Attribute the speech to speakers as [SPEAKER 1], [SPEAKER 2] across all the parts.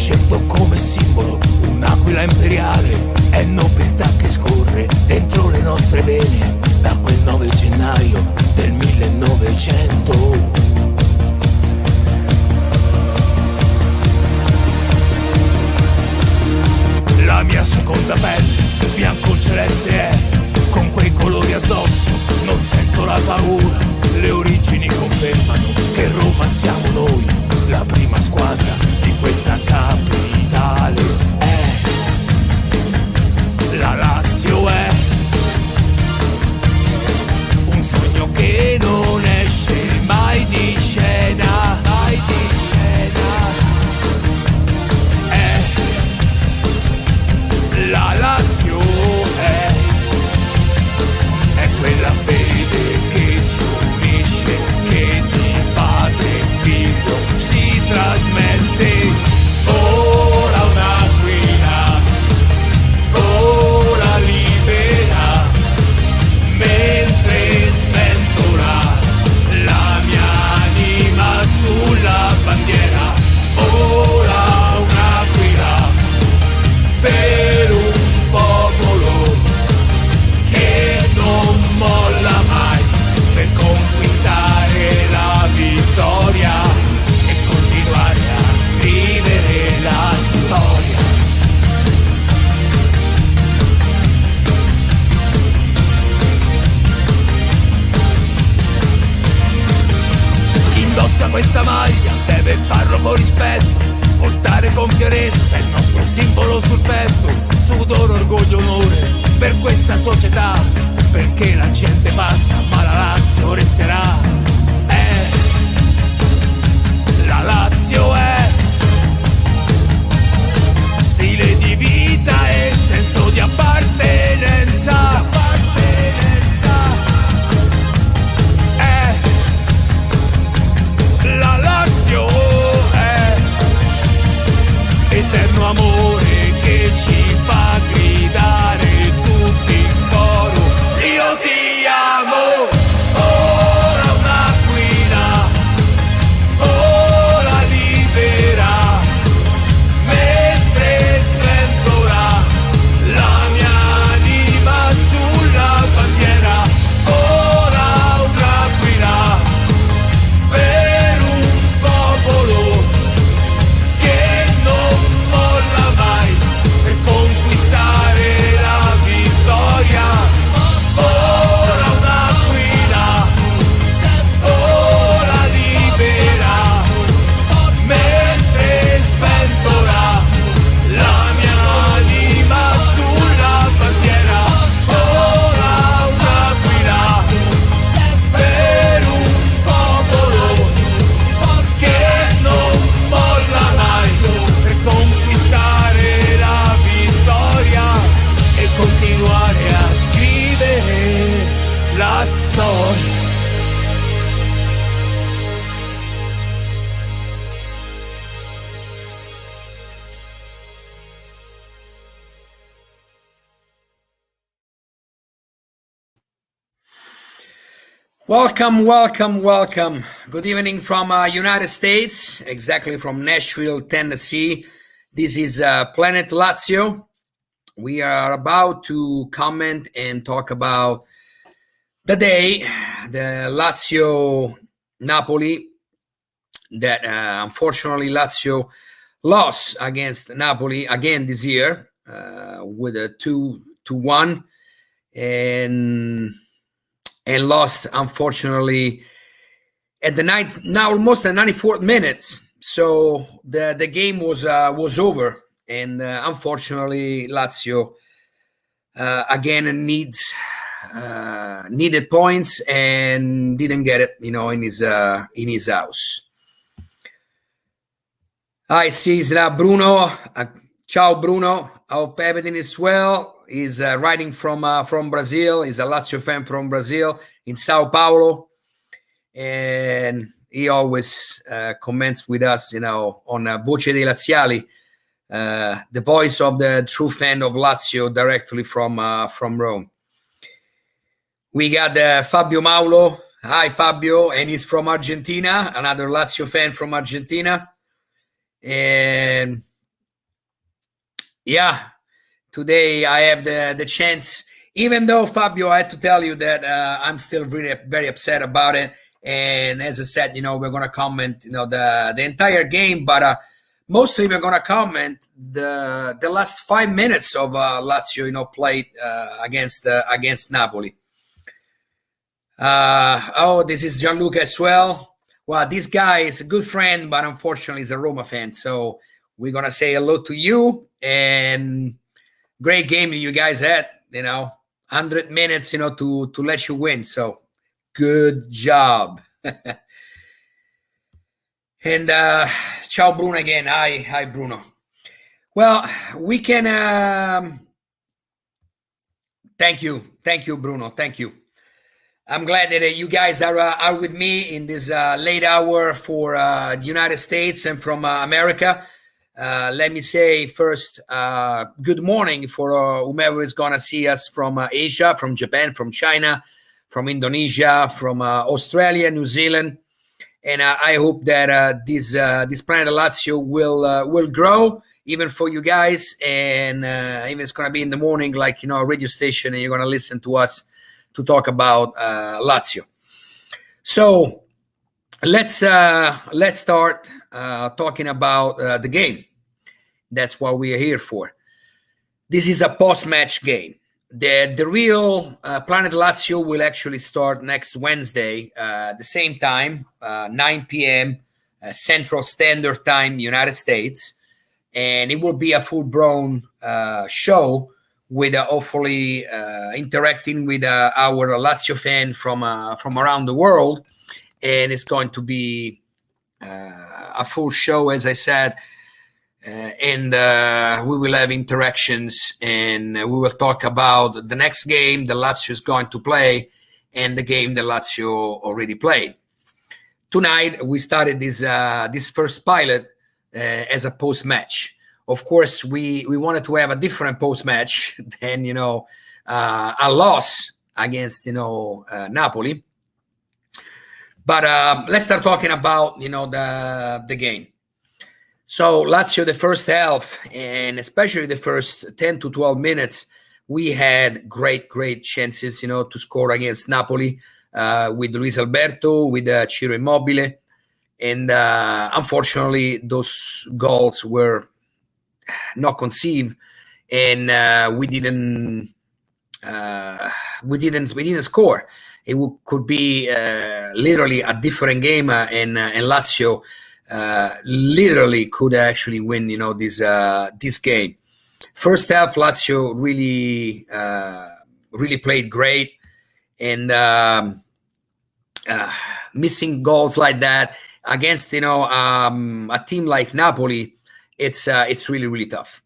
[SPEAKER 1] scendo come simbolo, un'aquila imperiale, è nobiltà che scorre dentro le nostre vene, da quel 9 gennaio del 1900. La mia seconda pelle, bianco celeste è, con quei colori addosso, non sento la paura. Le origini confermano che Roma siamo noi, la prima squadra di questa capitale. La Lazio è un sogno che non esce mai di scena, mai di scena. La Lazio è quella fede che ci unisce, che di padre e figlio si trasmette. Ora un'aquila, ora libera, mentre sventola la mia anima sulla bandiera. Ora un'aquila per un popolo che non molla mai, per conquistare la vittoria e continuare a scrivere la storia. Indossa questa maglia, deve farlo con rispetto, portare con fierezza il nostro simbolo sul petto. Sudore, orgoglio, onore per questa società, perché la gente passa ma la Lazio resterà. La Lazio è stile di vita e senso di appartenenza. La Lazio è eterno amore che ci fa gridare tutti in coro: io ti amo. Ora un'aquila, ora libera, mentre sventola la mia anima sulla bandiera. Ora un'aquila per un popolo che non molla mai, per conquistare la vittoria. Ora un'aquila, ora libera, mentre sventola la mia anima sulla bandiera. Ora un'aquila per un popolo che non molla mai, per conquistare la vittoria e continuare a scrivere la storia.
[SPEAKER 2] Welcome, welcome, welcome. Good evening from United States, exactly from Nashville, Tennessee. This is Planet Lazio. We are about to comment and talk about the day, the Lazio-Napoli, that unfortunately Lazio lost against Napoli again this year with a 2-1 and lost unfortunately at the now almost the 94th minutes. So the game was over, and unfortunately Lazio again needed points and didn't get it, in his house. I see Bruno. Ciao Bruno. I hope everything is well. He's writing from Brazil. He's a Lazio fan from Brazil in Sao Paulo, and he always comments with us, on Voce dei Laziali, the voice of the true fan of Lazio, directly from Rome. We got Fabio Maulo. Hi, Fabio, and he's from Argentina, another Lazio fan from Argentina. And Yeah, today I have the chance. Even though Fabio, I had to tell you that I'm still really very upset about it. And as I said, we're gonna comment, the entire game, but mostly we're gonna comment the last 5 minutes of Lazio, played against Napoli. This is Gianluca as well. Well, this guy is a good friend, but unfortunately, he's a Roma fan. So we're gonna say hello to you, and great game you guys had. 100 minutes, to let you win. So good job. And ciao, Bruno again. Hi, Bruno. Well, we can. Thank you, Bruno. Thank you. I'm glad that you guys are with me in this late hour for the United States and from America. Let me say first, good morning for whomever is going to see us from Asia, from Japan, from China, from Indonesia, from Australia, New Zealand. And I hope that this Planet Lazio will grow even for you guys. And even it's going to be in the morning, like, a radio station, and you're going to listen to us to talk about Lazio. So let's start talking about the game. That's what we are here for. This is a post-match game. The real Planet Lazio will actually start next Wednesday, the same time, 9 p.m. Central Standard Time, United States, and it will be a full-blown show with hopefully interacting with our Lazio fan from around the world, and it's going to be a full show, as I said. And we will have interactions, and we will talk about the next game the Lazio is going to play and the game the Lazio already played. Tonight, we started this first pilot as a post-match. Of course, we wanted to have a different post-match than, a loss against, Napoli. But let's start talking about, the game. So Lazio, the first half, and especially the first 10 to 12 minutes, we had great chances, to score against Napoli with Luis Alberto, with Ciro Immobile. And unfortunately, those goals were not conceived, and we didn't score. It could be literally a different game, and Lazio literally could actually win, this game. First half, Lazio really played great, and missing goals like that against, a team like Napoli, it's really tough,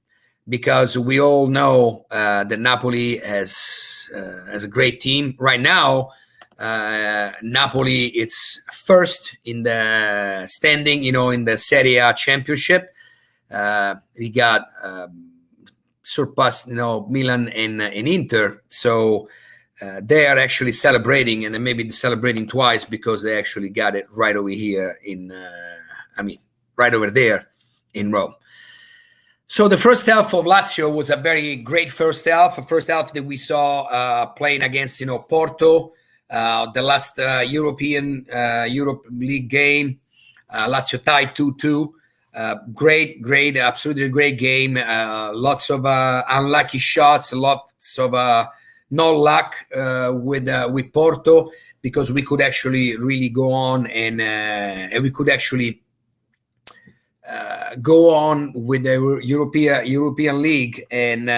[SPEAKER 2] because we all know that Napoli has a great team right now. Napoli, it's first in the standing, in the Serie A championship. We got surpassed, Milan and Inter. So they are actually celebrating, and maybe celebrating twice, because they actually got it right over here right over there in Rome. So the first half of Lazio was a very great first half. A first half that we saw playing against, Porto. The last Europe League game, Lazio tied 2-2. Great, absolutely great game. Lots of unlucky shots, lots of no luck with Porto, because we could actually really go on, and we could actually go on with the European League. And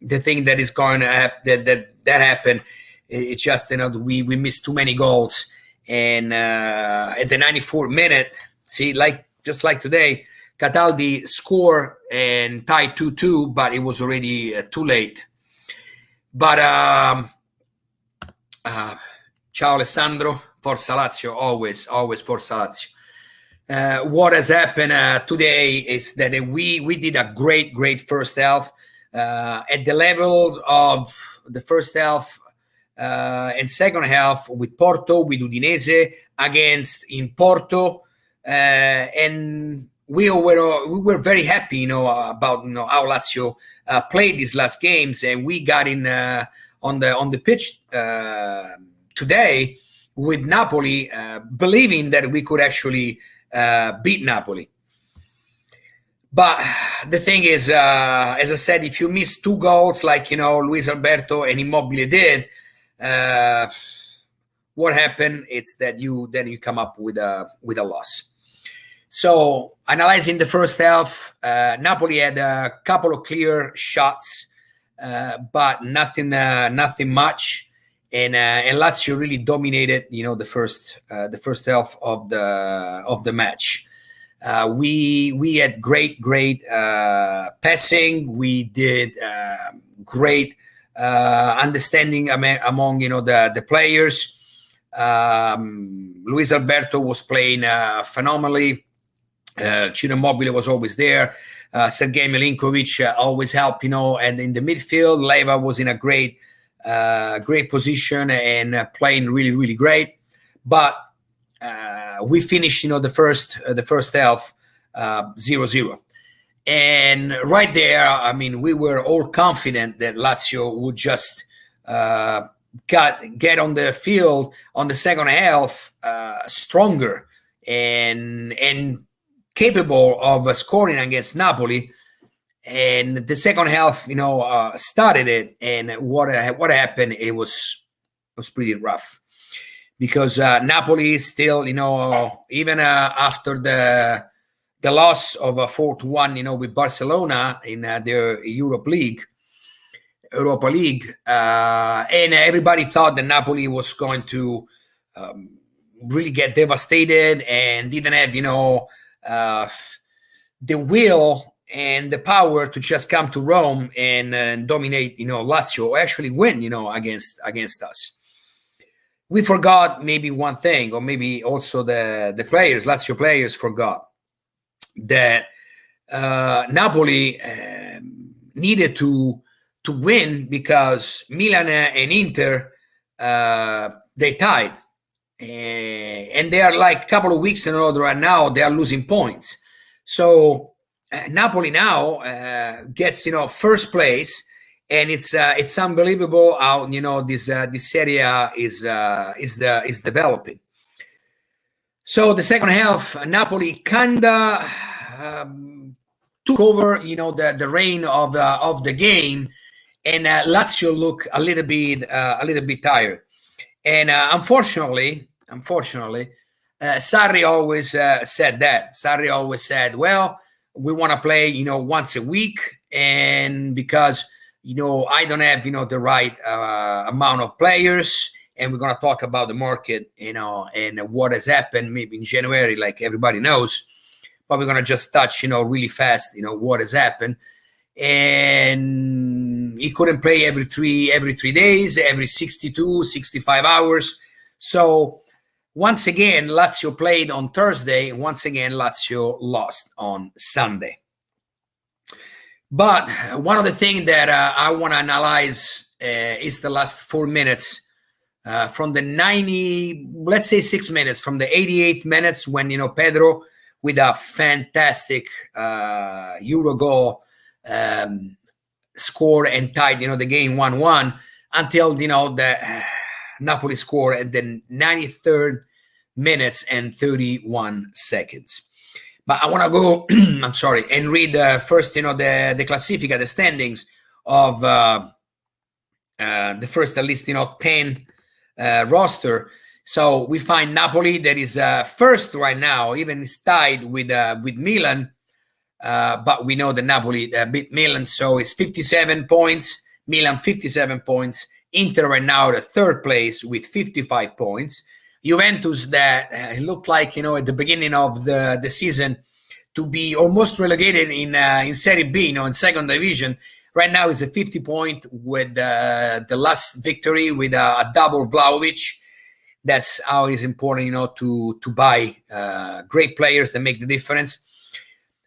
[SPEAKER 2] the thing that is going to happen, that happened. It's just, we missed too many goals, and at the 94th minute, just like today, Cataldi scored and tied 2-2, but it was already too late. But ciao Alessandro, Forza Lazio, always Forza Lazio. What has happened today is that we did a great first half. At the levels of the first half and second half, with Porto, with Udinese, in Porto, and we were very happy, about how Lazio played these last games, and we got in on the pitch today with Napoli, believing that we could actually beat Napoli. But the thing is, as I said, if you miss 2 goals like Luis Alberto and Immobile did, what happened? It's that you come up with a loss. So analyzing the first half, Napoli had a couple of clear shots, but nothing much, and Lazio really dominated, the first half of the match. We had great passing. We did great understanding among the players. Luis Alberto was playing phenomenally. Ciro Immobile was always there. Sergei Milinkovic always helped, and in the midfield, Leva was in a great position and playing really, really great. But we finished, the first half 0-0. And right there, we were all confident that Lazio would just get on the field on the second half stronger and capable of scoring against Napoli. And the second half, started it, and what happened? It was pretty rough, because Napoli still, even after the loss of 4-1, with Barcelona in their Europa League, and everybody thought that Napoli was going to really get devastated and didn't have, the will and the power to just come to Rome and dominate, Lazio, actually win, against us. We forgot maybe one thing, or maybe also the players, Lazio players, forgot that Napoli needed to win, because Milan and Inter, they tied. And they are like a couple of weeks in a row right now, they are losing points. So Napoli now gets, first place, and it's unbelievable how this Serie A is developing. So the second half, Napoli kinda took over, the reign of the game, and Lazio look a little bit tired. And unfortunately, Sarri always said that. Sarri always said, well, we want to play, once a week, and because, I don't have, the right amount of players, and we're going to talk about the market, and what has happened maybe in January, like everybody knows, but we're going to just touch, really fast, what has happened. And he couldn't play every three days, every 62, 65 hours. So once again, Lazio played on Thursday. Once again, Lazio lost on Sunday. But one of the things that I want to analyze is the last 4 minutes from the 6 minutes, from the 88th minutes, when, Pedro, with a fantastic Euro goal, scored and tied, the game 1-1, until, the Napoli score at the 93rd minutes and 31 seconds. But I want to go, and read first, the Classifica, the standings of the first, at least, 10 roster. So we find Napoli that is first right now, even is tied with Milan. But we know that Napoli beat Milan, so it's 57 points. Milan 57 points. Inter right now at third place with 55 points. Juventus, that looked like, at the beginning of the season, to be almost relegated in Serie B, in second division. Right now is a 50 point with the last victory with a double Vlahovic. That's how it's important, to buy great players that make the difference.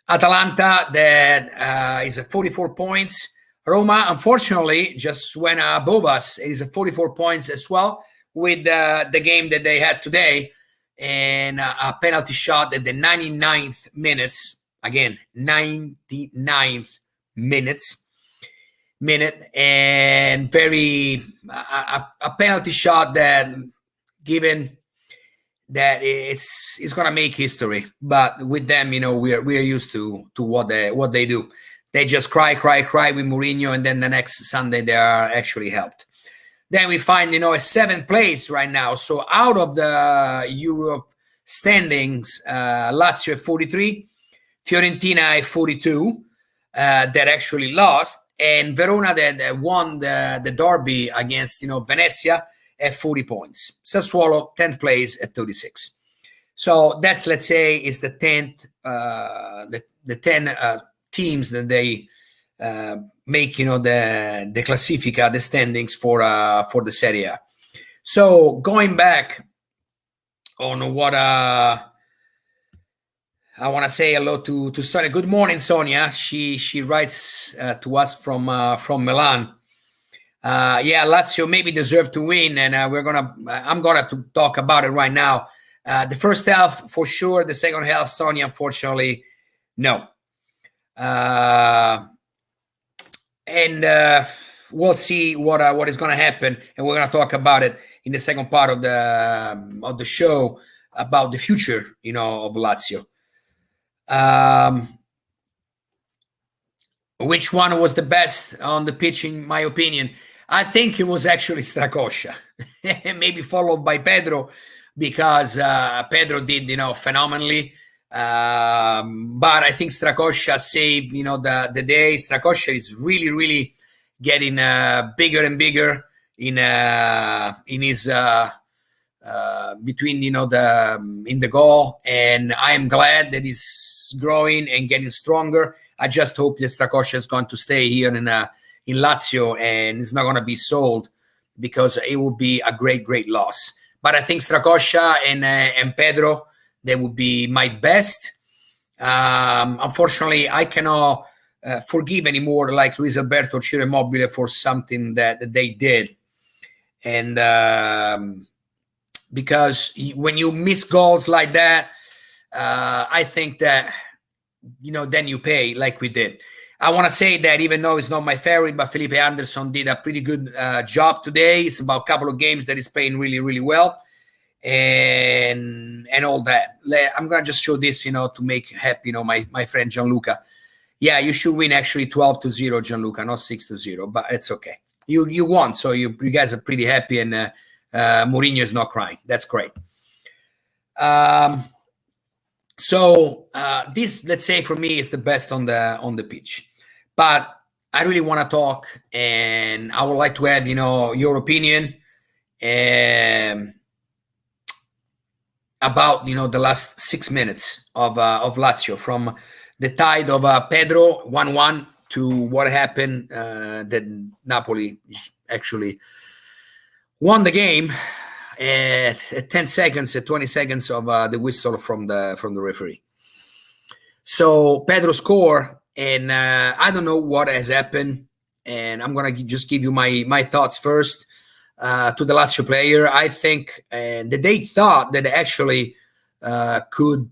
[SPEAKER 2] Atalanta, that is at 44 points. Roma, unfortunately, just went above us. It is at 44 points as well, with the game that they had today, and a penalty shot at the 99th minutes again, 99th minute, and very a penalty shot that, given that it's gonna make history. But with them, we are used to what they do. They just cry with Mourinho, and then the next Sunday they are actually helped. Then we find, a 7th place right now. So out of the Europe standings, Lazio at 43, Fiorentina at 42, that actually lost, and Verona that won the derby against, Venezia at 40 points. Sassuolo, 10th place at 36. So that's, let's say, is the 10th, the 10 teams that they make, the Classifica, the standings for the Serie A. So going back on what I want to say hello to Sonia. Good morning, Sonia. She writes to us from Milan. Yeah, Lazio maybe deserve to win, and I'm gonna to talk about it right now. The first half for sure. The second half, Sonia, unfortunately, no. And we'll see what is going to happen, and we're going to talk about it in the second part of the show about the future, of Lazio. Which one was the best on the pitch, in my opinion? I think it was actually Strakosha, maybe followed by Pedro, because Pedro did, phenomenally. But I think Strakosha saved, the day. Strakosha is really, really getting bigger and bigger in his between, in the goal, and I am glad that he's growing and getting stronger. I just hope that Strakosha is going to stay here in Lazio, and it's not going to be sold, because it would be a great loss. But I think Strakosha and Pedro, they would be my best. Unfortunately, I cannot forgive anymore, like Luis Alberto, Ciro Immobile, for something that they did. And because when you miss goals like that, I think that, then you pay, like we did. I want to say that even though it's not my favorite, but Felipe Anderson did a pretty good job today. It's about a couple of games that he's playing really, really well. And all that. I'm gonna just show this, to make happy, my friend Gianluca. Yeah, you should win actually 12-0, Gianluca, not 6-0, but it's okay. You won, so you guys are pretty happy, and Mourinho is not crying. That's great. So this, let's say, for me, is the best on the pitch. But I really want to talk, and I would like to have, your opinion about, the last 6 minutes of Lazio, from the tide of Pedro 1-1 to what happened, that Napoli actually won the game at 10 seconds, at 20 seconds of the whistle from the referee. So Pedro scored, and I don't know what has happened, and I'm gonna just give you my thoughts first. To the Lazio player, I think that they thought that they actually could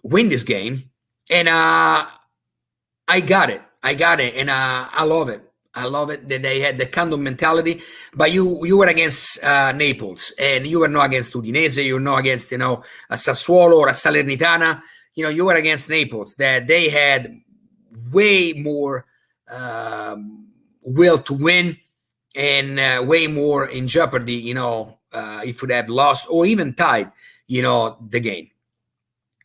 [SPEAKER 2] win this game, and I got it, and I love it. I love it that they had the kind of mentality. But you were against Naples, and you were not against Udinese, you were not against a Sassuolo or a Salernitana. You were against Naples, that they had way more will to win, and way more in jeopardy, if would have lost or even tied, the game.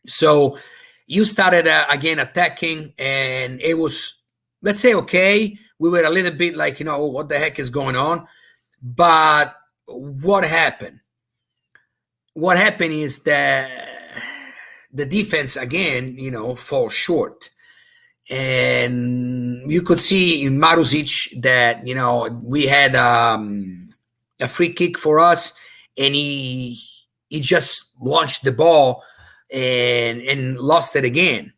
[SPEAKER 2] So you started again attacking, and it was, let's say, okay. We were a little bit like, what the heck is going on? But what happened? What happened is that the defense again, falls short. And you could see in Marusic that, we had a free kick for us, and he just launched the ball and lost it again.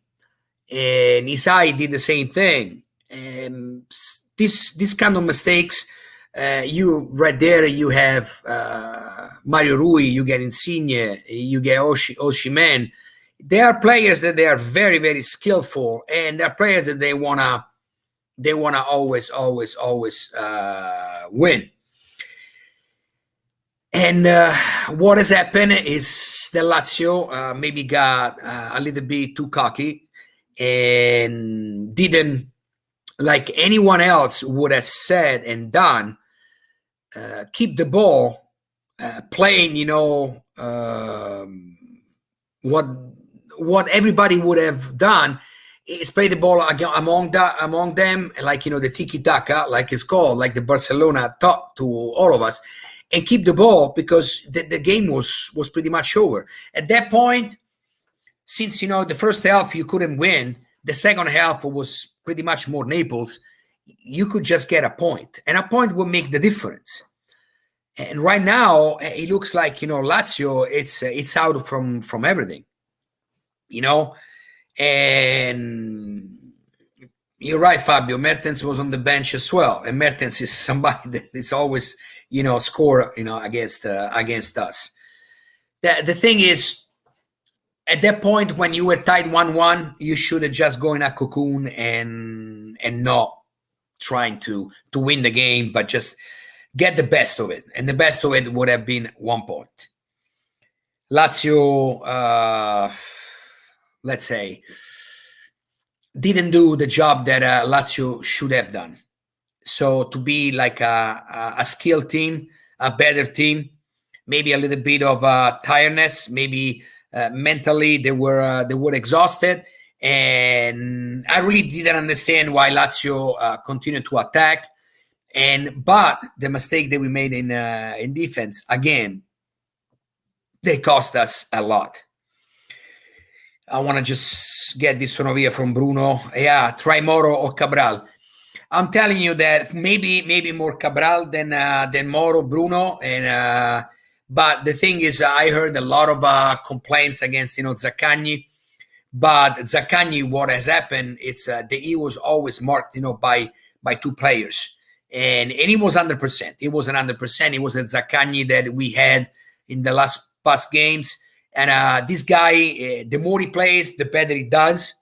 [SPEAKER 2] And Isai did the same thing. And this kind of mistakes, you right there, you have Mario Rui, you get Insigne, you get Osimhen. There are players that they are very, very skillful, and there are players that they wanna always win. And what has happened is the Lazio maybe got a little bit too cocky and didn't, like anyone else would have said and done, keep the ball, playing, what everybody would have done is play the ball among them, like, the tiki-taka, like it's called, like the Barcelona taught to all of us, and keep the ball, because the game was pretty much over. At that point, since, the first half you couldn't win, the second half was pretty much more Naples. You could just get a point, and a point will make the difference. And right now, it looks like, Lazio, it's out from everything, and you're right, Fabio. Mertens was on the bench as well, and Mertens is somebody that is always, score, against us. The thing is, at that point when you were tied 1-1, you should have just go in a cocoon and not trying to win the game, but just get the best of it, and the best of it would have been 1 point. Lazio, let's say, didn't do the job that Lazio should have done. So to be like a skilled team, a better team, maybe a little bit of tiredness, maybe mentally they were exhausted, and I really didn't understand why Lazio continued to attack. But the mistake that we made in defense, again, they cost us a lot. I want to just get this one over here from Bruno. Yeah, try Moro or Cabral. I'm telling you that maybe more Cabral than Moro, Bruno. And but the thing is, I heard a lot of complaints against Zaccagni. But Zaccagni, what has happened? It's that he was always marked, by two players. And he was 100%. He wasn't 100%. It was a Zaccagni that we had in the past games. And this guy, the more he plays, the better he does.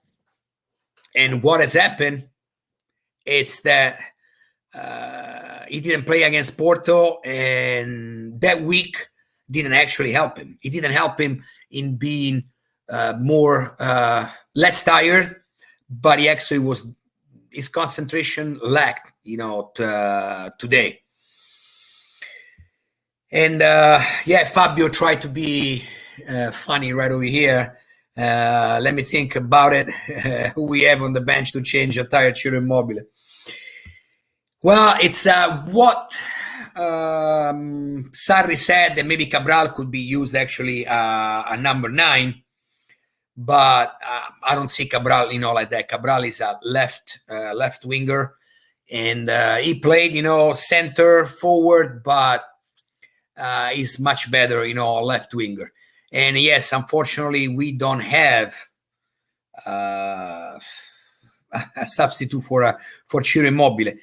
[SPEAKER 2] And what has happened, it's that he didn't play against Porto, and that week didn't actually help him. It didn't help him in being less tired, but he actually was. His concentration lacked, today. And Fabio tried to be funny right over here. Let me think about it. Who we have on the bench to change a tired Ciro Immobile? Well, it's what Sarri said, that maybe Cabral could be used actually a number 9. But I don't see Cabral, like that. Cabral is a left winger, and he played, center forward, but he's much better, left winger. And yes, unfortunately, we don't have a substitute for Ciro Immobile.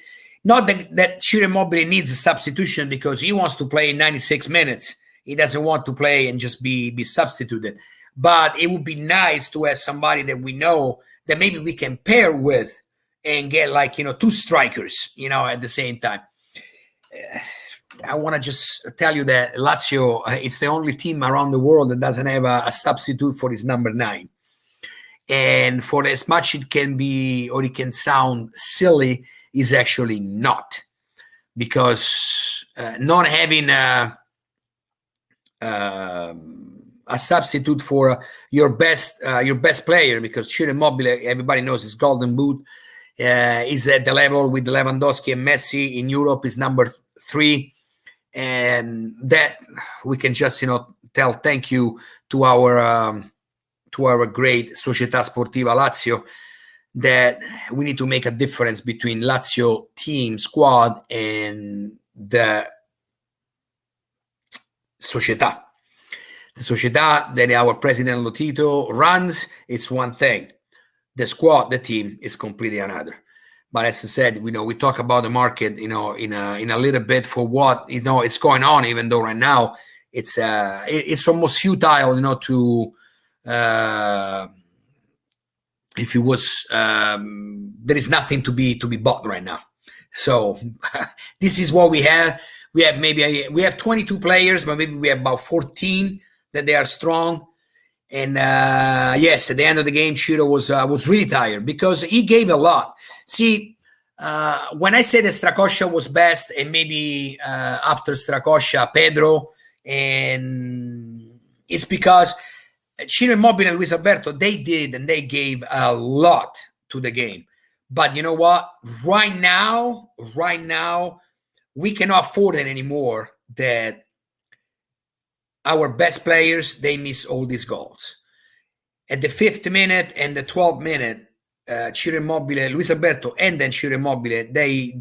[SPEAKER 2] Not that Ciro Immobile needs a substitution, because he wants to play 96 minutes. He doesn't want to play and just be substituted. But it would be nice to have somebody that we know that maybe we can pair with and get like, 2 strikers, at the same time. I want to just tell you that Lazio, it's the only team around the world that doesn't have a substitute for his number 9. And for as much it can be, or it can sound silly, is actually not. Because not having a substitute for your best player, because Ciro Immobile, everybody knows, his golden boot is at the level with Lewandowski and Messi in Europe, is number 3, and that we can just tell thank you to our great Società Sportiva Lazio, that we need to make a difference between Lazio team squad and the Società. The Società that our president Lotito runs, it's one thing. The squad, the team, is completely another. But as I said, we talk about the market, in a little bit for what it's going on. Even though right now it's almost futile, to if it was, there is nothing to be bought right now. So this is what we have. We have 22 players, but maybe we have about 14 that they are strong. And yes, at the end of the game, Chiro was really tired because he gave a lot. See, when I say that Strakosha was best, and maybe after Strakosha, Pedro, and it's because Ciro Immobile and Luis Alberto, they did and they gave a lot to the game. But you know what? Right now, we cannot afford it anymore that our best players, they miss all these goals. At the 5th minute and the 12th minute, Ciro Immobile, Luis Alberto, and then Ciro Immobile, they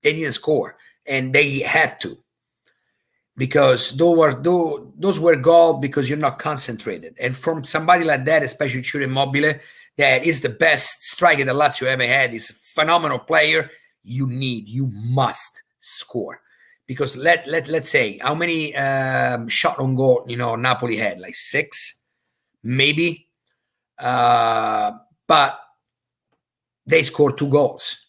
[SPEAKER 2] didn't score, and they have to, because those were goals because you're not concentrated. And from somebody like that, especially Ciro Immobile, that is the best striker that Lazio ever had, is a phenomenal player, you must score. Because let's say, how many shot on goal, Napoli had? Like 6, maybe. But they scored 2 goals.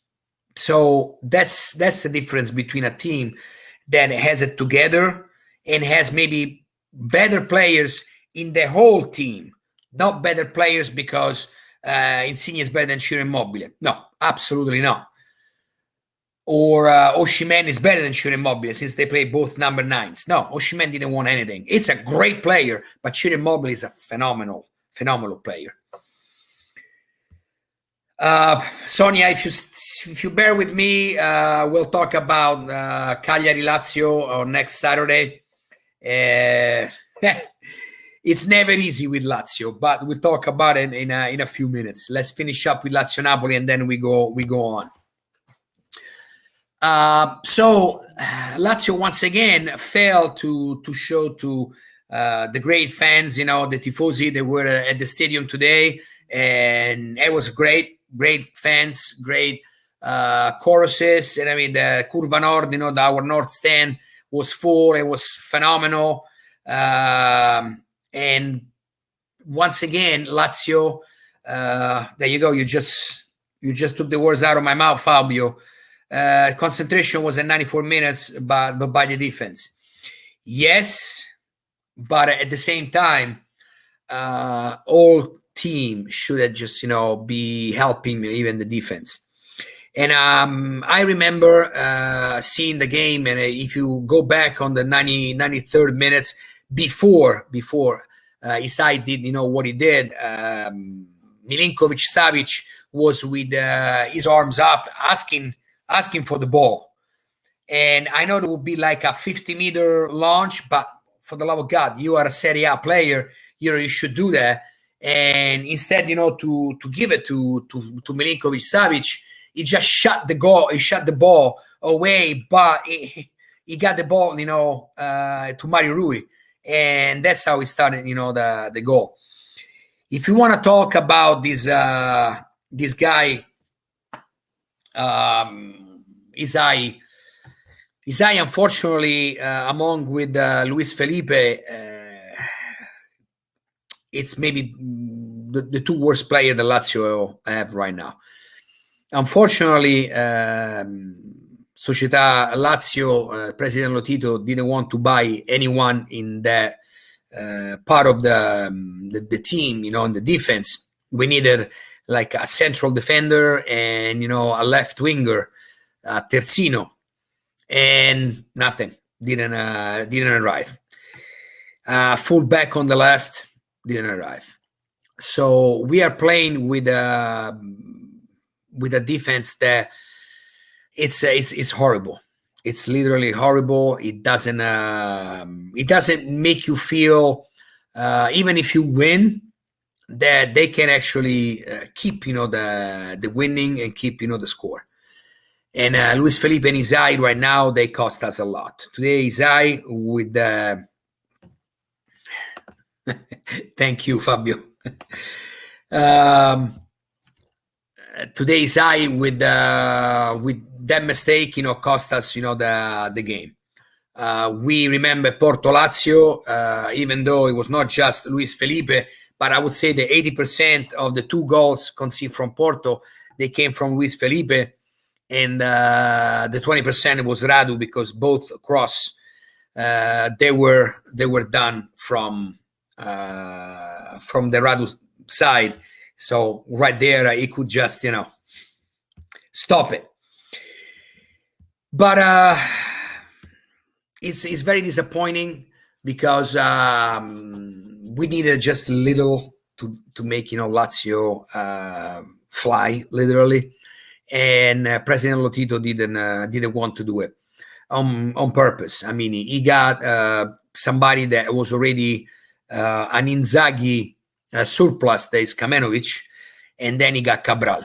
[SPEAKER 2] So that's the difference between a team that has it together and has maybe better players in the whole team, not better players because Insigne is better than Ciro Immobile. No, absolutely not. Or Osimhen is better than Ciro Immobile since they play both number 9s. No, Osimhen didn't want anything. It's a great player, but Ciro Immobile is a phenomenal player. Sonia, if you bear with me, we'll talk about Cagliari Lazio on next Saturday. It's never easy with Lazio, but we'll talk about it in a few minutes. Let's finish up with Lazio-Napoli and then we go on. So Lazio once again failed to show to the great fans, the tifosi, they were at the stadium today, and it was great fans, great choruses. And I mean, the Curva Nord, our North stand was full. It was phenomenal. And once again, Lazio, there you go. You just took the words out of my mouth, Fabio. Concentration was at 94 minutes, but by the defense. Yes, but at the same time, all team should have just, be helping even the defense. And I remember seeing the game, and if you go back on the 93rd minutes, before Isai did, what he did, Milinkovic-Savic was with his arms up, asking for the ball. And I know it would be like a 50-meter launch, but for the love of God, you are a Serie A player, you should do that. And instead, to give it to Milinkovic-Savic, he just shot the ball away, but he got the ball, to Mario Rui. And that's how he started, the goal. If you want to talk about this guy, Isai, unfortunately, among with Luis Felipe, it's maybe the 2 worst players that Lazio have right now. Unfortunately, Società Lazio, President Lotito didn't want to buy anyone in that part of the team, in the defense. We needed like a central defender and, a left winger, Terzino, and nothing, didn't arrive. Full back on the left, didn't arrive. So we are playing with a defense that it's horrible. It's literally horrible. It doesn't make you feel, even if you win, that they can actually keep the winning and keep the score. And Luis Felipe and Isai right now, they cost us a lot. Today Isai with thank you, Fabio. Today Isai with that mistake, cost us the game. We remember Porto Lazio, even though it was not just Luis Felipe, but I would say that 80% of the 2 goals conceded from Porto, they came from Luis Felipe, and the 20% was Radu, because both cross they were done from the Radu side. So right there, he could just stop it. But it's very disappointing, because we needed just a little to make Lazio fly, literally, and President Lotito didn't want to do it on purpose. I mean, he got somebody that was already an Inzaghi surplus, that is Kamenovic, and then he got Cabral.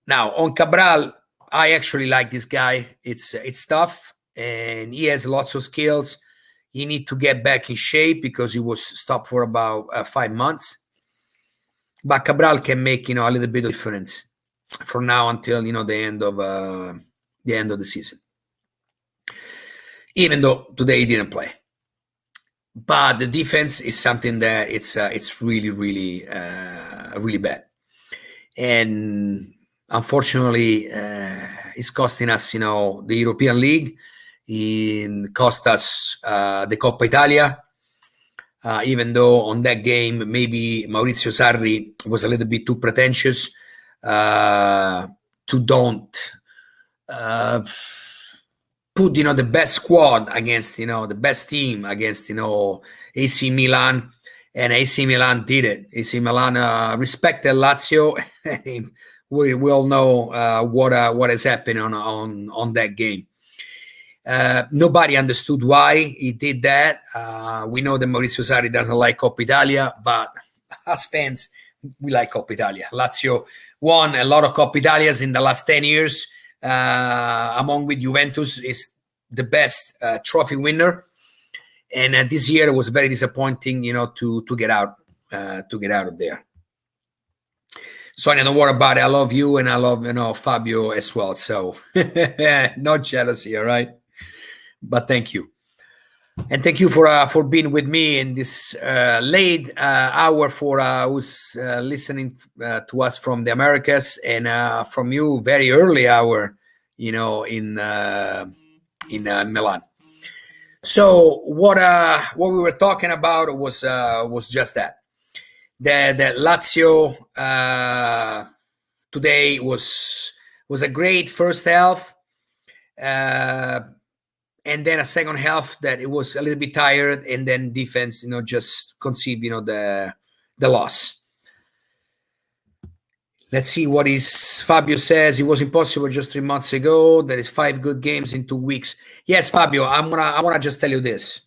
[SPEAKER 2] Now on Cabral, I actually like this guy. It's tough, and he has lots of skills. He need to get back in shape, because he was stopped for about 5 months. But Cabral can make a little bit of difference from now until the end of the season. Even though today he didn't play, but the defense is something that it's really really bad, and unfortunately it's costing us the European League. It cost us the Coppa Italia, even though on that game maybe Maurizio Sarri was a little bit too pretentious to don't put the best squad against the best team against AC Milan, and AC Milan did it. AC Milan respected Lazio. we all know what has happened on that game. Nobody understood why he did that. We know that Maurizio Sarri doesn't like Coppa Italia, but as fans, we like Coppa Italia. Lazio won a lot of Coppa Italias in the last 10 years. Among with Juventus, is the best trophy winner, and this year it was very disappointing, to get out of there. Sonia, don't worry about it. I love you, and I love Fabio as well. So no jealousy, all right? But thank you, and thank you for being with me in this late hour for who's listening to us from the Americas, and from you very early hour, in Milan. So what we were talking about was just that Lazio today was a great first half, and then a second half that it was a little bit tired, and then defense just conceded the loss. Let's see what Fabio says. It was impossible just 3 months ago. There is 5 good games in 2 weeks. Yes, Fabio, I wanna just tell you this.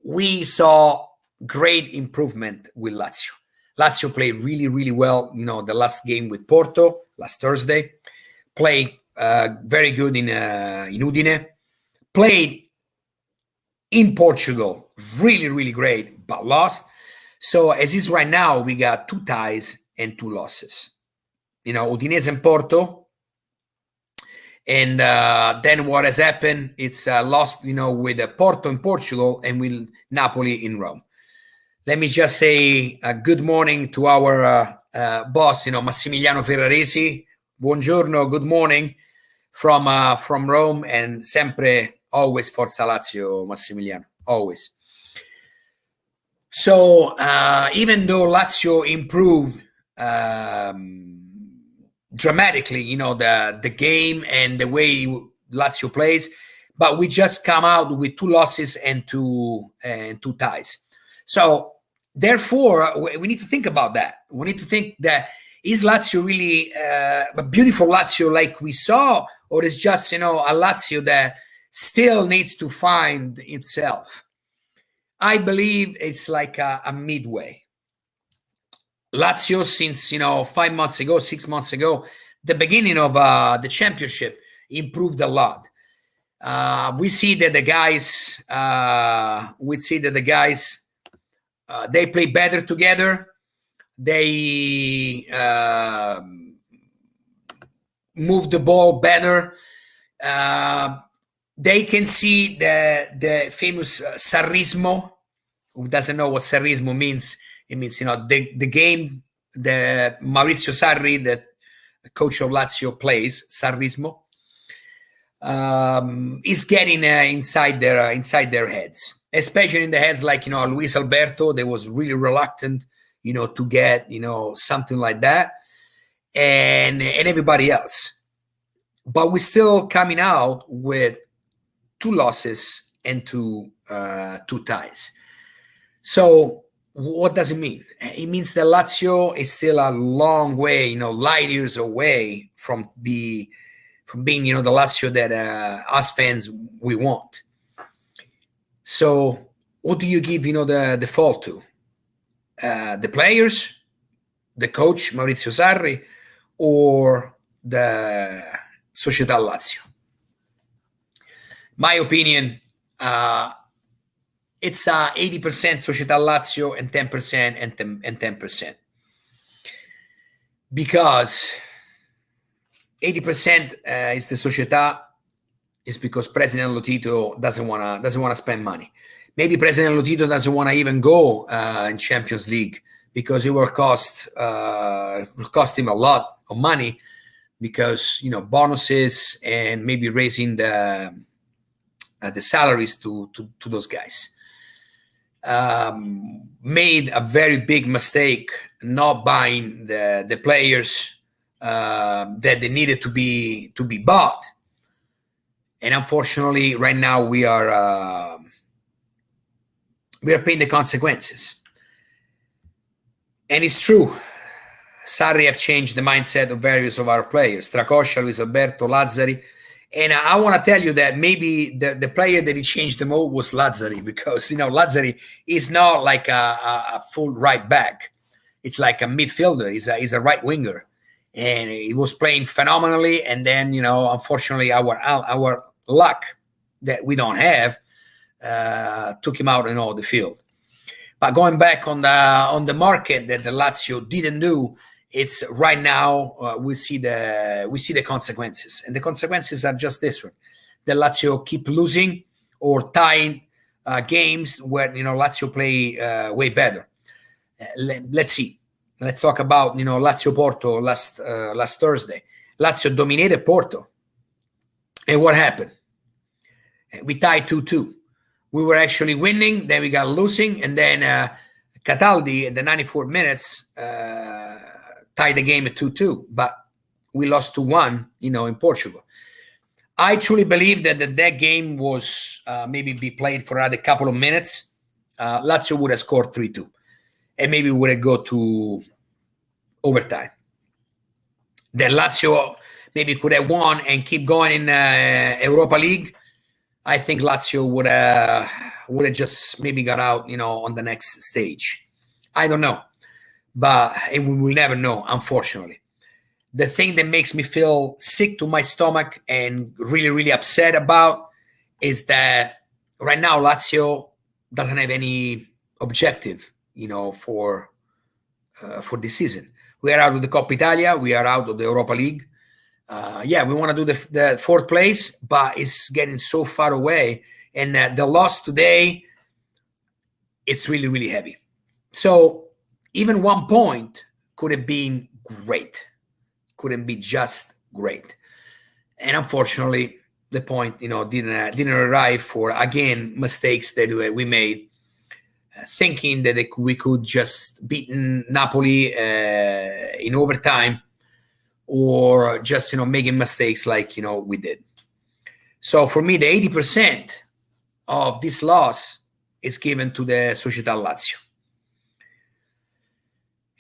[SPEAKER 2] We saw great improvement with Lazio. Lazio played really, really well. The last game with Porto last Thursday, played very good in Udine, played in Portugal really, really great, but lost. So as is right now, we got 2 ties and 2 losses. Udinese and Porto. And then what has happened, it's lost, with Porto in Portugal and with Napoli in Rome. Let me just say good morning to our boss, Massimiliano Ferraresi. Buongiorno, good morning from Rome, and sempre, always Forza Lazio, Massimiliano, always. So even though Lazio improved dramatically, the game and the way Lazio plays, but we just come out with 2 losses and two ties. So therefore, we need to think about that. We need to think that, is Lazio really a beautiful Lazio like we saw, or is just a Lazio that still needs to find itself? I believe it's like a midway. Lazio, since 5 months ago, 6 months ago, the beginning of the championship, improved a lot. We see that the guys, they play better together. They move the ball better. they can see the famous Sarrismo. Who doesn't know what Sarrismo means? It means, the game the Maurizio Sarri, the coach of Lazio, plays, Sarrismo, is getting inside their heads, especially in the heads like Luis Alberto. They was really reluctant to get something like that, and everybody else. But we're still coming out with 2 losses and two ties. So what does it mean? It means that Lazio is still a long way, light years away from being, the Lazio that us fans we want. So what do you give, the fault to? The players, the coach Maurizio Sarri, or the Società Lazio? My opinion, it's 80% Società Lazio and 10% and 10%. Because 80% is the Società, is because President Lotito doesn't wanna spend money. Maybe President Lotito doesn't want to even go in Champions League because it will cost him a lot of money, because bonuses and maybe raising the salaries to those guys. Made a very big mistake not buying the players that they needed to be bought, and unfortunately, right now we are paying the consequences. And it's true, Sarri have changed the mindset of various of our players: Strakoscia, Luis Alberto, Lazzari. And I want to tell you that maybe the player that he changed the most was Lazzari, because Lazzari is not like a full right back. It's like a midfielder. He's a right winger, and he was playing phenomenally. And then unfortunately, our luck that we don't have took him out in all the field. But going back on the market that the Lazio didn't do, it's right now we see the consequences, and the consequences are just this one: the Lazio keep losing or tying games where Lazio play way better. Let's see. Let's talk about Lazio Porto last Thursday. Lazio dominated Porto, and what happened? We tied 2-2. We were actually winning, then we got losing, and then Cataldi at the 94 minutes tied the game at 2-2, but we lost 2-1, in Portugal. I truly believe that that game was maybe be played for another couple of minutes. Lazio would have scored 3-2, and maybe would have go to overtime. Then Lazio maybe could have won and keep going in Europa League. I think Lazio would have just maybe got out, on the next stage. I don't know. And we will never know, unfortunately. The thing that makes me feel sick to my stomach and really, really upset about is that right now Lazio doesn't have any objective, for this season. We are out of the Coppa Italia. We are out of the Europa League. We want to do the 4th place, but it's getting so far away. And the loss today, it's really, really heavy. So even 1 point could have been great. Couldn't be just great. And unfortunately, the point, didn't arrive for, again, mistakes that we made, thinking that we could just beat Napoli in overtime, or just, making mistakes like, we did. So for me, the 80% of this loss is given to the Società Lazio.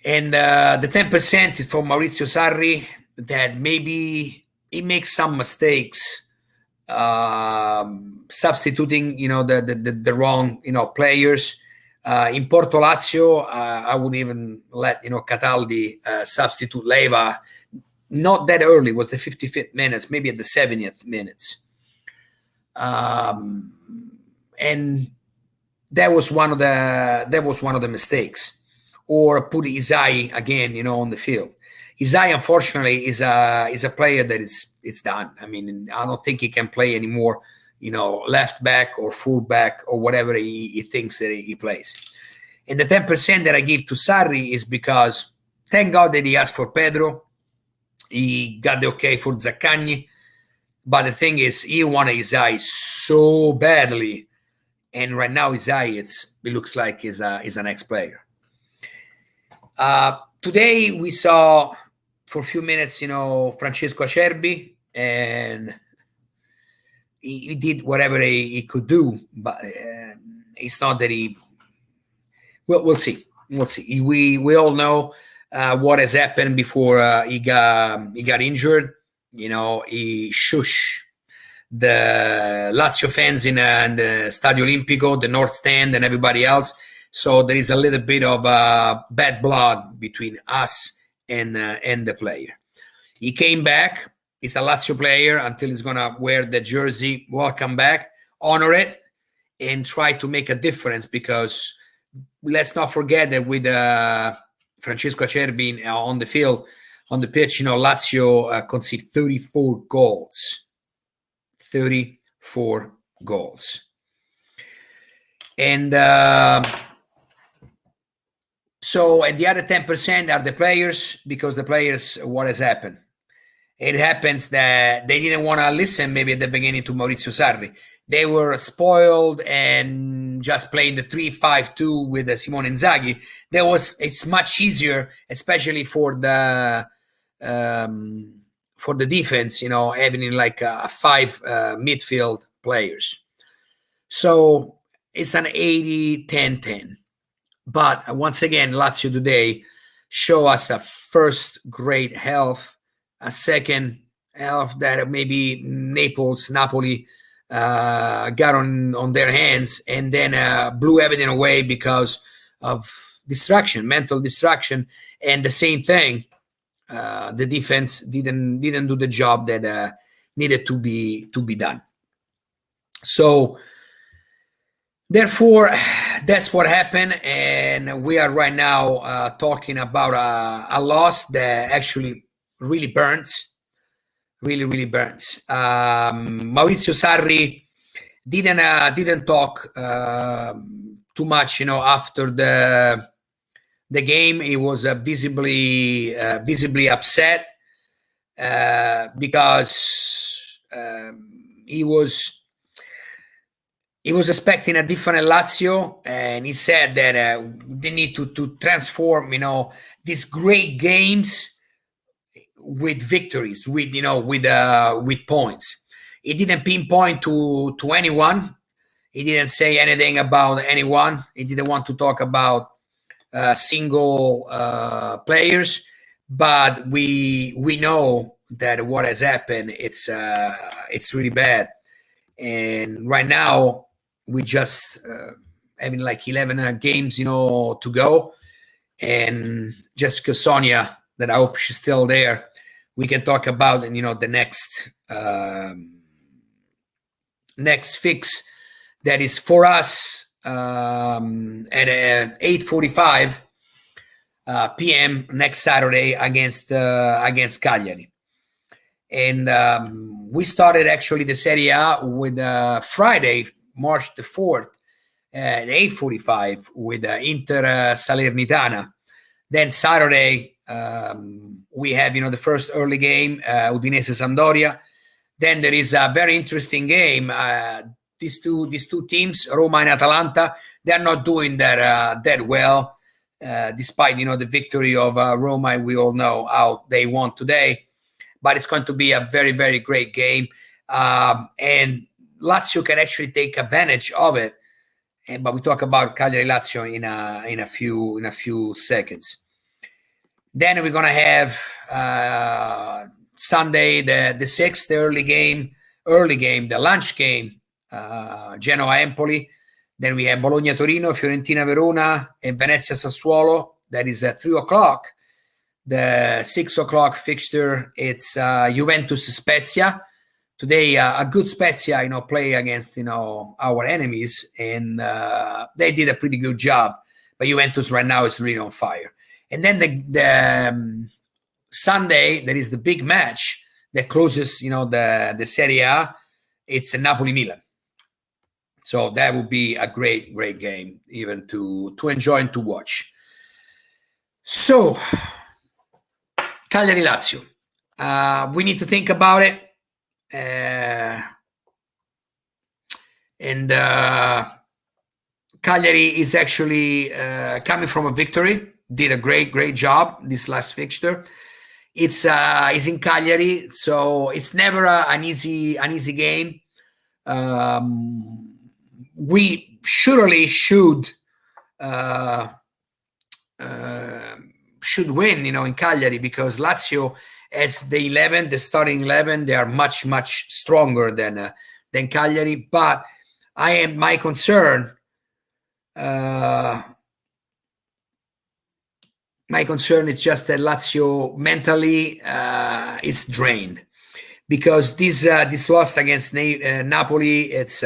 [SPEAKER 2] And the 10% is for Maurizio Sarri, that maybe he makes some mistakes, substituting, the wrong, players. In Porto Lazio, I would even let, Cataldi substitute Leva. Not that early, it was the 55th minutes, maybe at the 70th minutes. And that was one of the mistakes. Or put Isai again, on the field. Isai, unfortunately, is a player that it's done. I mean, I don't think he can play anymore left back or full back or whatever he thinks that he plays. And the 10% that I give to Sarri is because thank God that he asked for Pedro. He got the okay for Zaccagni. But the thing is, he wanted Isai so badly. And right now, Isai, it looks like he's an ex-player. Today, we saw for a few minutes, Francesco Acerbi, and he did whatever he could do. But it's not that he... Well, we'll see. We'll see. We all know what has happened before he got injured. He shushed the Lazio fans in the Stadio Olimpico, the North Stand, and everybody else. So there is a little bit of bad blood between us and the player. He came back. He's a Lazio player until he's going to wear the jersey. Welcome back. Honor it and try to make a difference, because let's not forget that with Francesco Acerbi on the field, on the pitch, Lazio conceded 34 goals. 34 goals. And so, and the other 10% are the players, because the players, what has happened? It happens that they didn't want to listen maybe at the beginning to Maurizio Sarri. They were spoiled and just playing the 3-5-2 with Simone Inzaghi. It's much easier, especially for the defense, having like five midfield players. So it's an 80-10-10. But once again, Lazio today show us a first great health, a second health that maybe Napoli got on their hands, and then blew everything away because of mental distraction. And the same thing, the defense didn't do the job that needed to be done. So therefore, that's what happened, and we are right now talking about a loss that actually really burns. Really burns. Maurizio Sarri didn't talk too much, after the game. He was visibly upset because he was expecting a different Lazio, and he said that they need to transform, these great games with victories, with points. He didn't pinpoint to anyone. He didn't say anything about anyone. He didn't want to talk about single players. But we know that what has happened, it's really bad. And right now we just having like 11 games, to go. And just because Sonia, that I hope she's still there, we can talk about, the next fix that is for us at 8:45 p.m. next Saturday against Cagliari. And we started actually the Serie A with Friday, March the 4th at 8:45 with Inter Salernitana. Then Saturday, we have, the first early game, Udinese Sampdoria. Then there is a very interesting game. These two teams, Roma and Atalanta, they are not doing that well, despite, the victory of Roma. We all know how they won today. But it's going to be a very, very great game. And Lazio can actually take advantage of it. But we talk about Cagliari-Lazio in a few seconds. Then we're going to have Sunday the 6th, the early game, the lunch game, Genoa-Empoli. Then we have Bologna-Torino, Fiorentina-Verona, and Venezia-Sassuolo. That is at 3 o'clock. The 6 o'clock fixture, it's Juventus-Spezia. Today, a good Spezia, play against, our enemies, and they did a pretty good job. But Juventus right now is really on fire. And then the Sunday, there is the big match that closes, the Serie A. It's Napoli-Milan. So that would be a great game, even to enjoy and to watch. So, Cagliari Lazio. We need to think about it. And Cagliari is actually coming from a victory. Did a great job this last fixture. It's in Cagliari, so it's never an easy game. We surely should win, in Cagliari, because Lazio, as the starting 11, they are much stronger than Cagliari. But my concern. My concern is just that Lazio mentally is drained, because this loss against Napoli, it's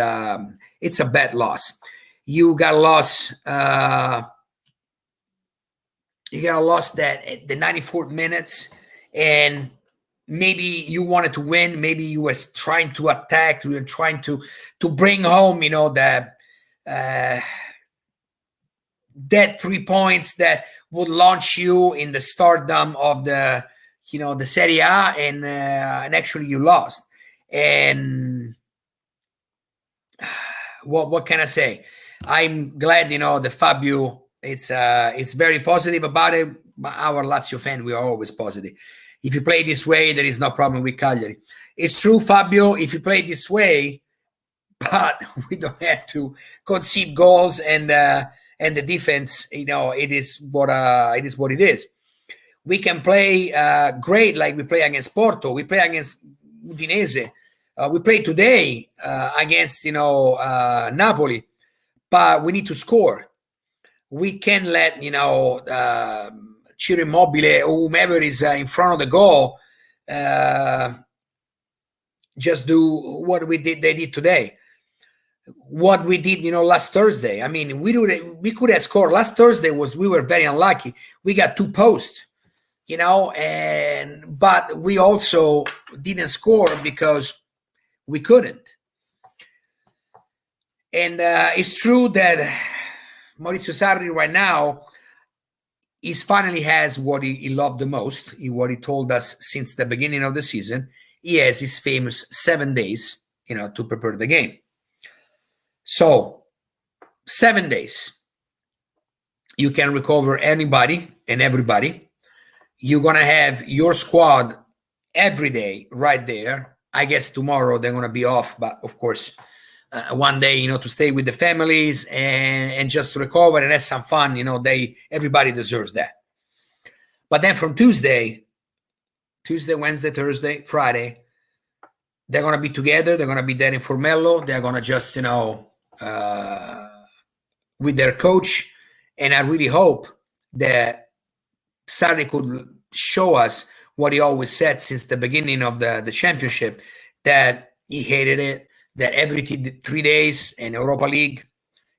[SPEAKER 2] a bad loss. You got a loss. You got a loss that at the 94th minutes, and maybe you wanted to win. Maybe you was trying to attack, you were trying to bring home, that 3 points that would launch you in the stardom of the Serie A, and actually you lost. And what can I say? I'm glad, the Fabio, it's very positive about it. Our Lazio fan, we are always positive. If you play this way, there is no problem with Cagliari. It's true, Fabio, if you play this way, but we don't have to concede goals, and the defense, it is what it is. We can play great, like we play against Porto. We play against Udinese. We play today against Napoli, but we need to score. We can't let Ciro Immobile or whomever is in front of the goal just do what they did today. What we did, last Thursday. I mean, we could have scored. Last Thursday we were very unlucky. We got 2 posts, but we also didn't score because we couldn't. And it's true that Maurizio Sarri right now finally has what he loved the most, what he told us since the beginning of the season. He has his famous 7 days, to prepare the game. So 7 days, you can recover anybody and everybody. You're going to have your squad every day right there. I guess tomorrow they're going to be off, but of course, one day, to stay with the families and just recover and have some fun. Everybody deserves that. But then from Tuesday, Wednesday, Thursday, Friday, they're going to be together. They're going to be there in Formello. They're going to just, with their coach. And I really hope that Sarri could show us what he always said since the beginning of the championship, that he hated it, that every 3 days in Europa League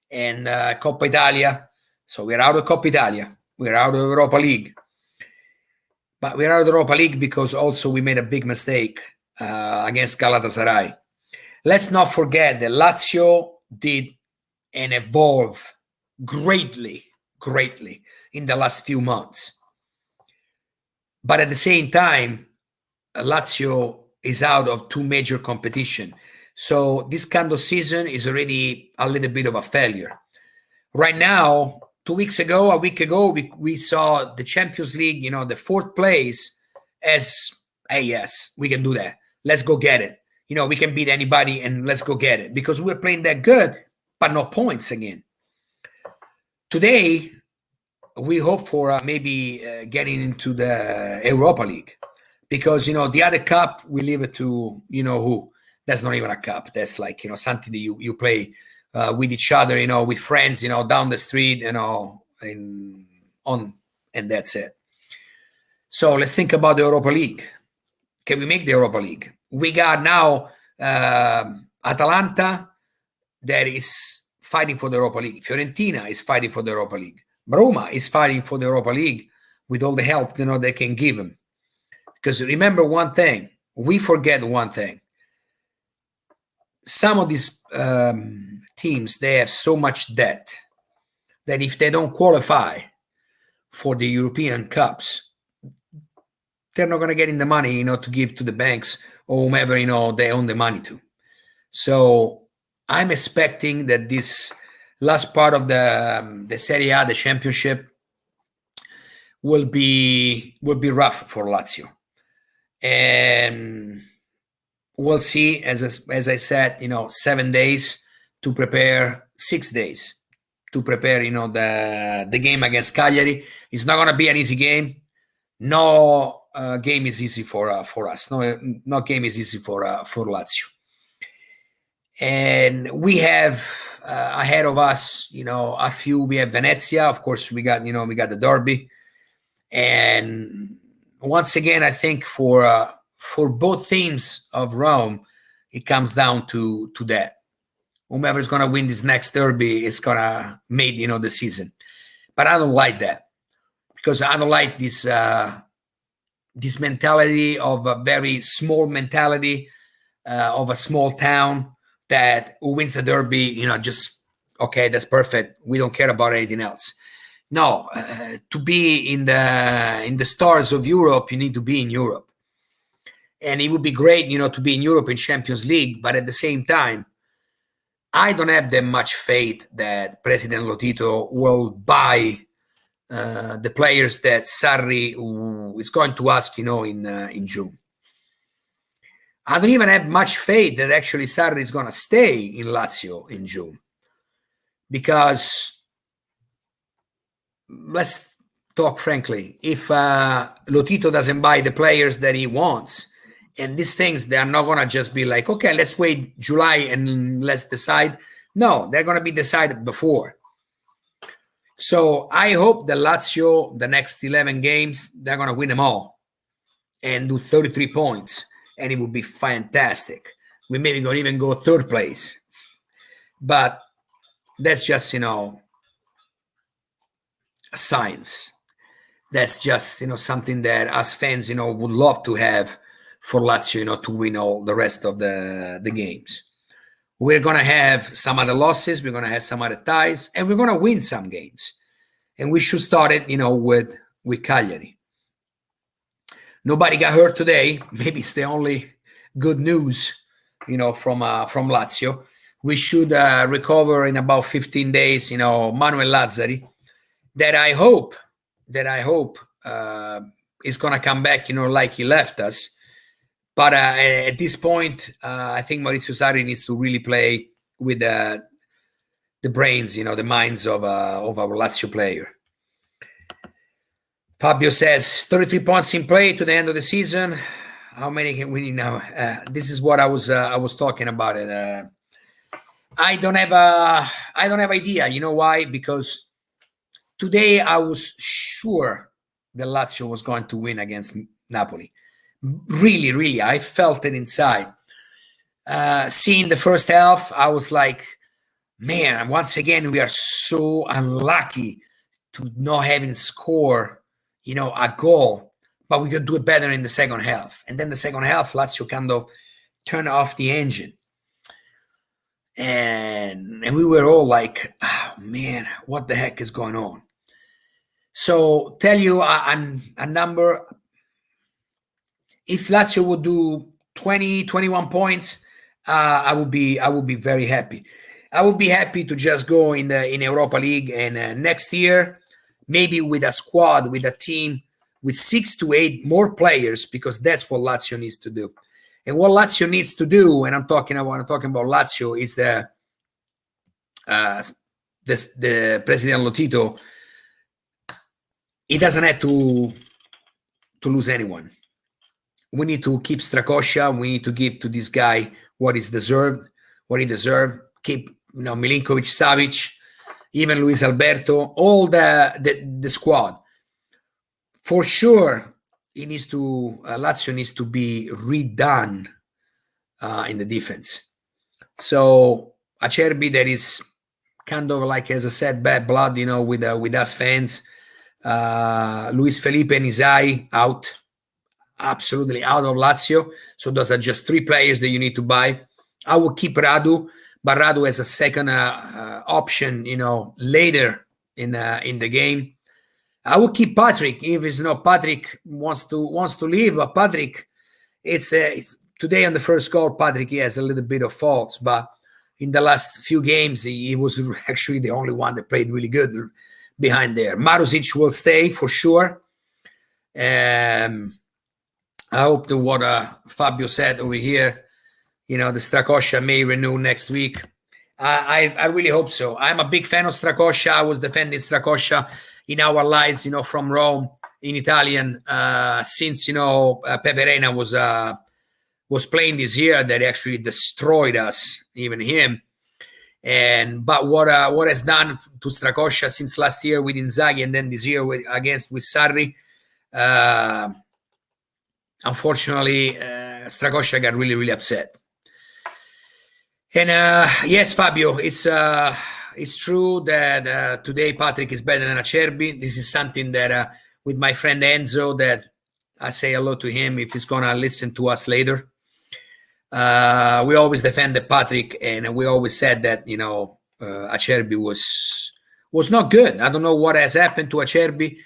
[SPEAKER 2] and Coppa Italia. So we're out of Coppa Italia. We're out of Europa League. But we're out of Europa League because also we made a big mistake against Galatasaray. Let's not forget that Lazio did and evolve greatly in the last few months. But at the same time, Lazio is out of 2 major competition. So this kind of season is already a little bit of a failure. Right now, a week ago, we saw the Champions League, the 4th place as, hey, yes, we can do that. Let's go get it. We can beat anybody and let's go get it, because we're playing that good, but no points again. Today, we hope for maybe getting into the Europa League, because, the other cup, we leave it to, who. That's not even a cup. That's like, something that you play with each other, with friends, down the street, and that's it. So let's think about the Europa League. Can we make the Europa League? We got now Atalanta that is fighting for the Europa League. Fiorentina is fighting for the Europa League. Roma is fighting for the Europa League with all the help, they can give them. Because remember one thing, we forget one thing. Some of these teams, they have so much debt that if they don't qualify for the European Cups, they're not going to get in the money, to give to the banks or whomever, they own the money to. So I'm expecting that this last part of the Serie A, the championship, will be rough for Lazio. And we'll see, as I said, 7 days to prepare, 6 days to prepare, the game against Cagliari. It's not going to be an easy game. No game is easy for us. No game is easy for Lazio. And we have ahead of us, a few. We have Venezia, of course. We got the derby, and once again, I think for both teams of Rome, it comes down to that. Whomever's going to win this next derby is going to make the season. But I don't like that, because I don't like this mentality of a very small mentality of a small town that who wins the derby, just okay, that's perfect. We don't care about anything else. No, to be in the stars of Europe, you need to be in Europe. And it would be great, to be in Europe in Champions League. But at the same time, I don't have that much faith that President Lotito will buy the players that Sarri is going to ask, in June. I don't even have much faith that actually Sarri is going to stay in Lazio in June. Because, let's talk frankly, if Lotito doesn't buy the players that he wants, and these things, they are not going to just be like, okay, let's wait July and let's decide. No, they're going to be decided before. So I hope that Lazio, the next 11 games, they're going to win them all and do 33 points. And it would be fantastic. We maybe going to even go third place. But that's just, a science. That's just, something that us fans, would love to have for Lazio, to win all the rest of the games. We're going to have some other losses. We're going to have some other ties. And we're going to win some games. And we should start it, with Cagliari. Nobody got hurt today. Maybe it's the only good news, from Lazio. We should recover in about 15 days, Manuel Lazzari, that I hope is going to come back, like he left us. But at this point, I think Maurizio Sarri needs to really play with the brains, the minds of our Lazio player. Fabio says 33 points in play to the end of the season. How many can we need now? This is what I was talking about. It. I don't have idea. You know why? Because today I was sure that Lazio was going to win against Napoli. Really, really, I felt it inside. Seeing the first half, I was like, man, once again, we are so unlucky to not having score, a goal, but we could do it better in the second half. And then the second half, Lazio kind of turned off the engine. And we were all like, oh, man, what the heck is going on? So tell you a number. If Lazio would do 20, 21 points, I would be very happy. I would be happy to just go in Europa League, and next year, maybe with a squad, with a team, with 6 to 8 more players, because that's what Lazio needs to do. And what Lazio needs to do, and I'm talking about Lazio, is the President Lotito. He doesn't have to lose anyone. We need to keep Strakosha. We need to give to this guy what he deserved. Keep Milinkovic, Savic, even Luis Alberto, all the squad. For sure, Lazio needs to be redone in the defense. So Acerbi, that is kind of like, as I said, bad blood, with us fans. Luis Felipe and Isai out. Absolutely out of Lazio. So those are just 3 players that you need to buy. I will keep Radu, Barrado as a second option, later in the game. I would keep Patrick if it's Patrick wants to leave. But Patrick, it's today on the first goal. Patrick, he has a little bit of faults, but in the last few games, he was actually the only one that played really good behind there. Marusic will stay for sure. I hope that what Fabio said over here, the Strakosha may renew next week. I really hope so. I'm a big fan of Strakosha. I was defending Strakosha in our lives, from Rome in Italian since Pepe Reina was playing this year. That actually destroyed us, even him. But what has done to Strakosha since last year with Inzaghi and then this year with Sarri, unfortunately, Strakosha got really, really upset. And yes, Fabio, it's true that today Patrick is better than Acerbi. This is something that with my friend Enzo, that I say hello to him if he's gonna listen to us later. We always defended Patrick, and we always said that Acerbi was not good. I don't know what has happened to Acerbi.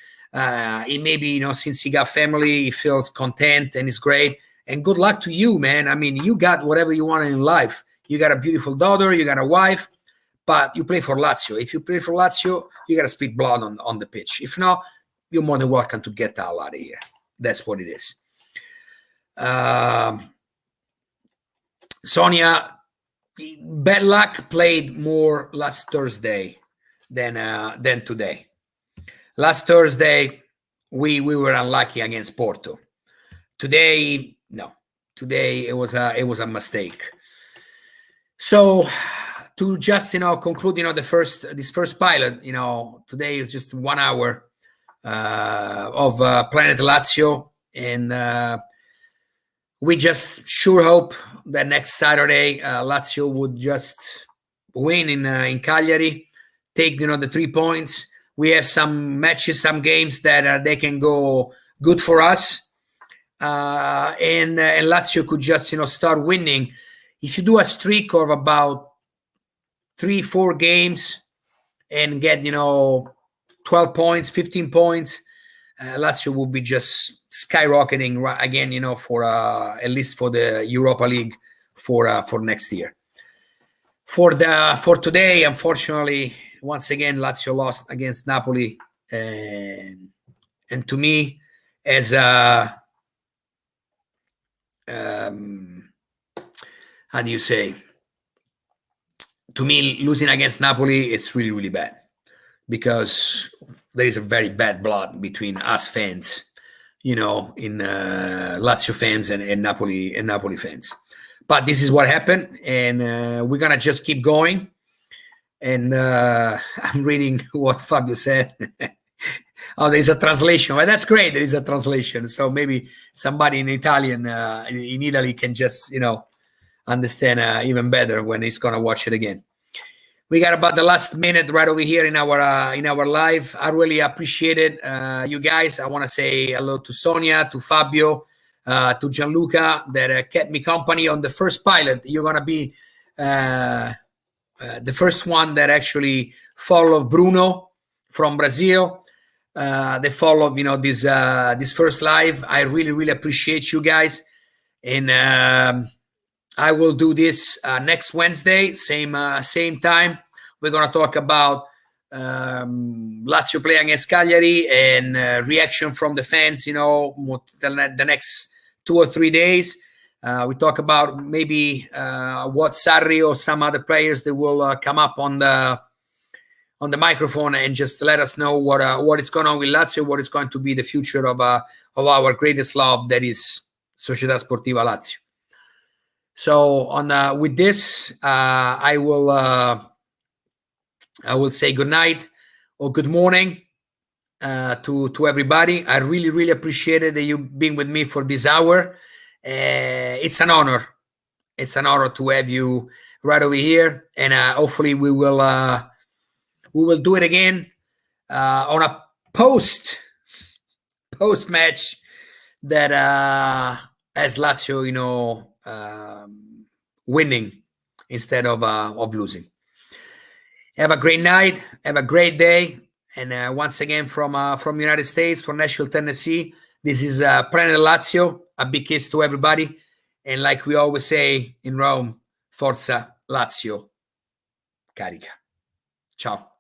[SPEAKER 2] He maybe since he got family, he feels content and it's great. And good luck to you, man. I mean, you got whatever you want in life. You got a beautiful daughter, you got a wife, but you play for Lazio. If you play for Lazio, you got to spit blood on the pitch. If not, you're more than welcome to get the hell out of here. That's what it is. Sonia, bad luck, played more last Thursday than today. Last Thursday, we were unlucky against Porto. Today, no. Today it was a mistake. So to just conclude this first pilot, today is just 1 hour of Planet Lazio, and we just sure hope that next Saturday Lazio would just win in Cagliari, take the 3 points. We have some matches, some games that they can go good for us, and Lazio could just start winning. If you do a streak of about 3-4 games and get 12 points, 15 points, Lazio will be just skyrocketing again, for at least for the Europa League for next year. For today, unfortunately, once again, Lazio lost against Napoli, and to me, as how do you say? To me, losing against Napoli, it's really, really bad, because there is a very bad blood between us fans, in Lazio fans and Napoli fans. But this is what happened, and we're gonna just keep going. And I'm reading what Fabio said. Oh, there's a translation. Well, that's great. There is a translation. So maybe somebody in Italian in Italy can just understand even better when he's gonna watch it again. We got about the last minute right over here in our live. I really appreciate it, you guys. I want to say hello to Sonia, to Fabio, to Gianluca that kept me company on the first pilot. You're gonna be the first one that actually followed Bruno from Brazil. They followed this first live. I really, really appreciate you guys, and I will do this next Wednesday, same time. We're going to talk about Lazio playing against Cagliari and reaction from the fans, the next 2 or 3 days. We talk about maybe what Sarri or some other players that will come up on the microphone and just let us know what is going on with Lazio, what is going to be the future of our greatest love, that is Società Sportiva Lazio. So with this, I will say good night or good morning to everybody. I really, really appreciate it that you've been with me for this hour. It's an honor. It's an honor to have you right over here, and hopefully we will do it again on a post match that as Lazio, winning instead of losing. Have a great night. Have a great day. And once again, from United States, from Nashville, Tennessee, this is Planet Lazio. A big kiss to everybody. And like we always say in Rome, Forza Lazio. Carica. Ciao.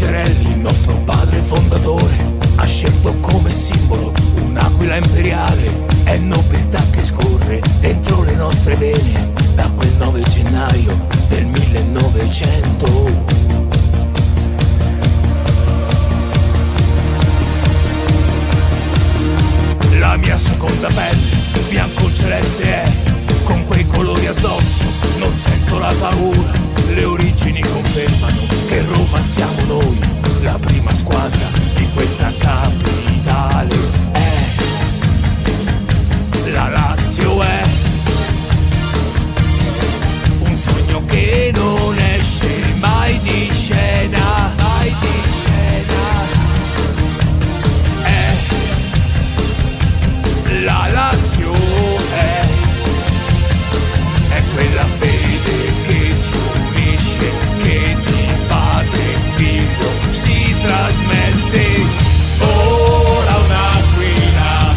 [SPEAKER 1] Il nostro padre fondatore ha scelto come simbolo un'aquila imperiale, è nobiltà che scorre dentro le nostre vene da quel 9 gennaio del 1900. La mia seconda pelle, bianco celeste è, con quei colori addosso, non sento la paura, le origini confermano che Roma siamo noi, la prima squadra di questa capitale. La Lazio è un sogno che non esce mai di scena, mai di scena. La Lazio è quella fede che ci unisce, che di padre e figlio si trasmette. Ora un'aquila,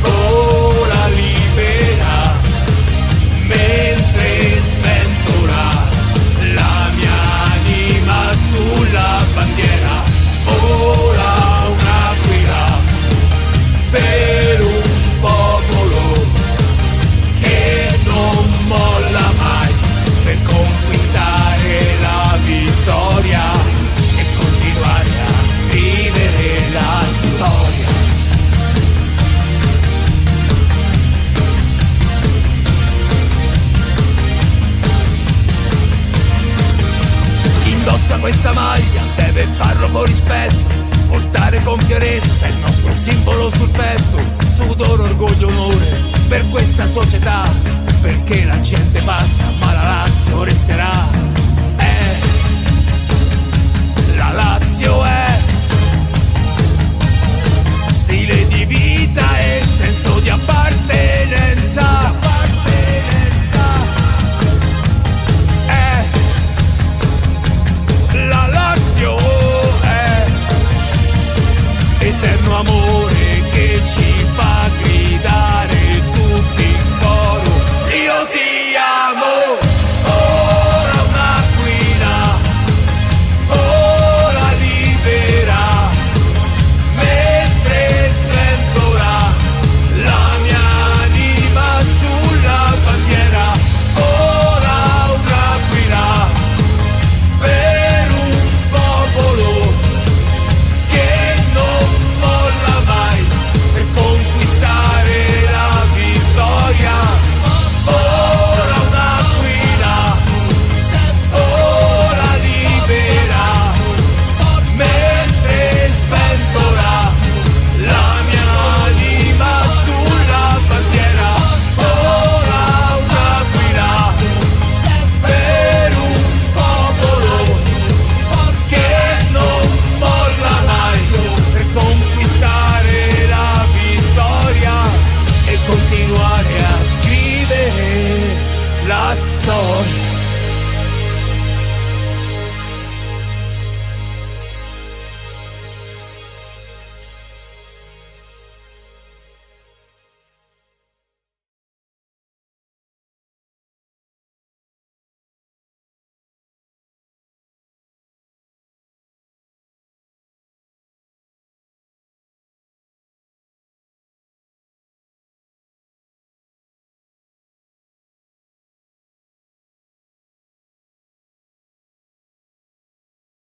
[SPEAKER 1] ora libera, mentre sventola la mia anima sulla bandiera. Ora un'aquila per un popolo che non molla mai, per conquistare la vittoria e continuare a scrivere la storia. Indossa questa maglia, deve farlo con rispetto, portare con fierezza il nostro simbolo sul petto, sudore, orgoglio, onore per questa società, perché la gente passa ma la Lazio resterà. La Lazio è stile di vita e senso di appartenenza.